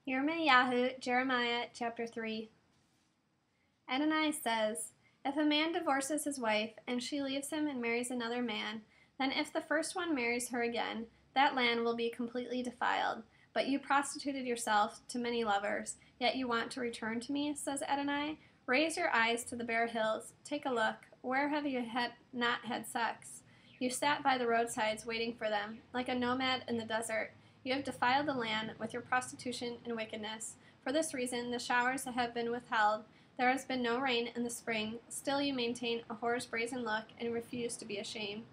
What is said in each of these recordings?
Yirmiyahu, Jeremiah chapter 3. Adonai says, If a man divorces his wife, and she leaves him and marries another man, then if the first one marries her again, that land will be completely defiled. But you prostituted yourself to many lovers, yet you want to return to me, says Adonai. Raise your eyes to the bare hills. Take a look. Where have you not had sex? You sat by the roadsides waiting for them, like a nomad in the desert. You have defiled the land with your prostitution and wickedness. For this reason, the showers have been withheld. There has been no rain in the spring. Still you maintain a whore's brazen look and refuse to be ashamed.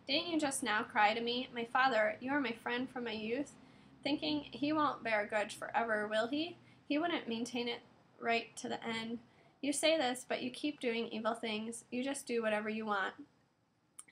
Didn't you just now cry to me, My father, you are my friend from my youth? Thinking, he won't bear a grudge forever, will he? He wouldn't maintain it right to the end. You say this, but you keep doing evil things. You just do whatever you want.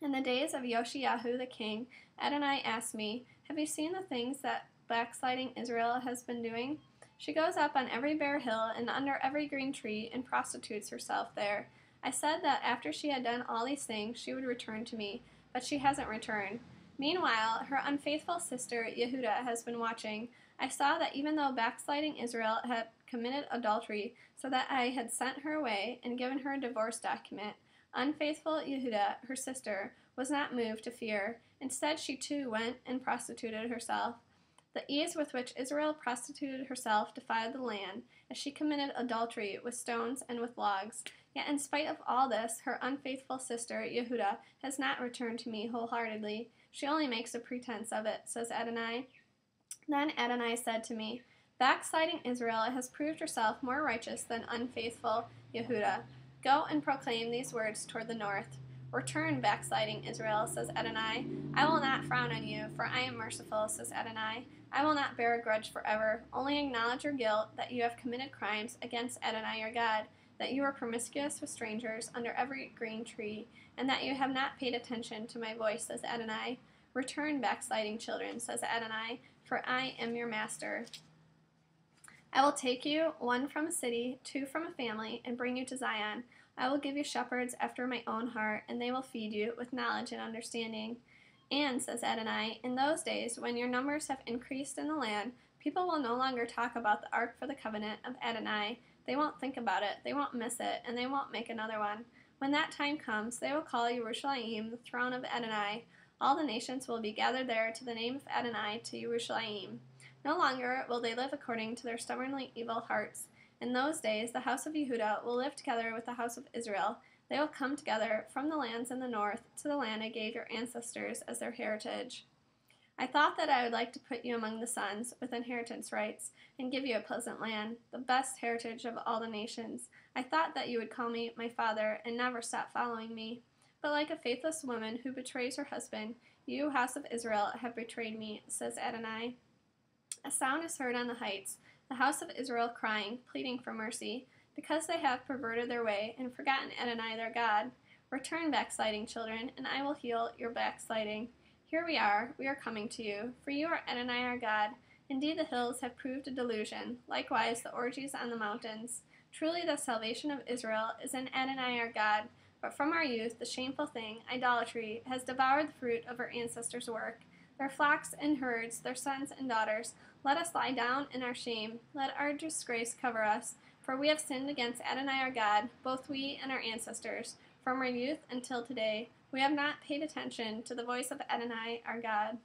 In the days of Yoshiyahu the king, Adonai asked me, Have you seen the things that backsliding Israel has been doing? She goes up on every bare hill and under every green tree and prostitutes herself there. I said that after she had done all these things, she would return to me, but she hasn't returned. Meanwhile, her unfaithful sister Yehuda has been watching. I saw that even though backsliding Israel had committed adultery, so that I had sent her away and given her a divorce document, unfaithful Yehuda, her sister, was not moved to fear. Instead, she too went and prostituted herself. The ease with which Israel prostituted herself defiled the land, as she committed adultery with stones and with logs. Yet in spite of all this, her unfaithful sister Yehuda has not returned to me wholeheartedly. She only makes a pretense of it, says Adonai. Then Adonai said to me, Backsliding Israel has proved herself more righteous than unfaithful Yehuda. Go and proclaim these words toward the north. Return, backsliding Israel, says Adonai. I will not frown on you, for I am merciful, says Adonai. I will not bear a grudge forever. Only acknowledge your guilt, that you have committed crimes against Adonai your God, that you were promiscuous with strangers under every green tree, and that you have not paid attention to my voice, says Adonai. Return, backsliding children, says Adonai, for I am your master. I will take you, one from a city, two from a family, and bring you to Zion. I will give you shepherds after my own heart, and they will feed you with knowledge and understanding. And, says Adonai, in those days, when your numbers have increased in the land, people will no longer talk about the Ark for the Covenant of Adonai. They won't think about it, they won't miss it, and they won't make another one. When that time comes, they will call Yerushalayim the throne of Adonai. All the nations will be gathered there to the name of Adonai, to Yerushalayim. No longer will they live according to their stubbornly evil hearts. In those days, the house of Yehuda will live together with the house of Israel. They will come together from the lands in the north to the land I gave your ancestors as their heritage. I thought that I would like to put you among the sons with inheritance rights and give you a pleasant land, the best heritage of all the nations. I thought that you would call me my father and never stop following me. But like a faithless woman who betrays her husband, you, house of Israel, have betrayed me, says Adonai. A sound is heard on the heights, the house of Israel crying, pleading for mercy, because they have perverted their way and forgotten Adonai their God. Return, backsliding children, and I will heal your backsliding. Here we are coming to you, for you are Adonai our God. Indeed, the hills have proved a delusion, likewise the orgies on the mountains. Truly the salvation of Israel is in Adonai our God, but from our youth the shameful thing, idolatry, has devoured the fruit of our ancestors' work. Their flocks and herds, their sons and daughters, let us lie down in our shame. Let our disgrace cover us. For we have sinned against Adonai our God, both we and our ancestors. From our youth until today, we have not paid attention to the voice of Adonai our God.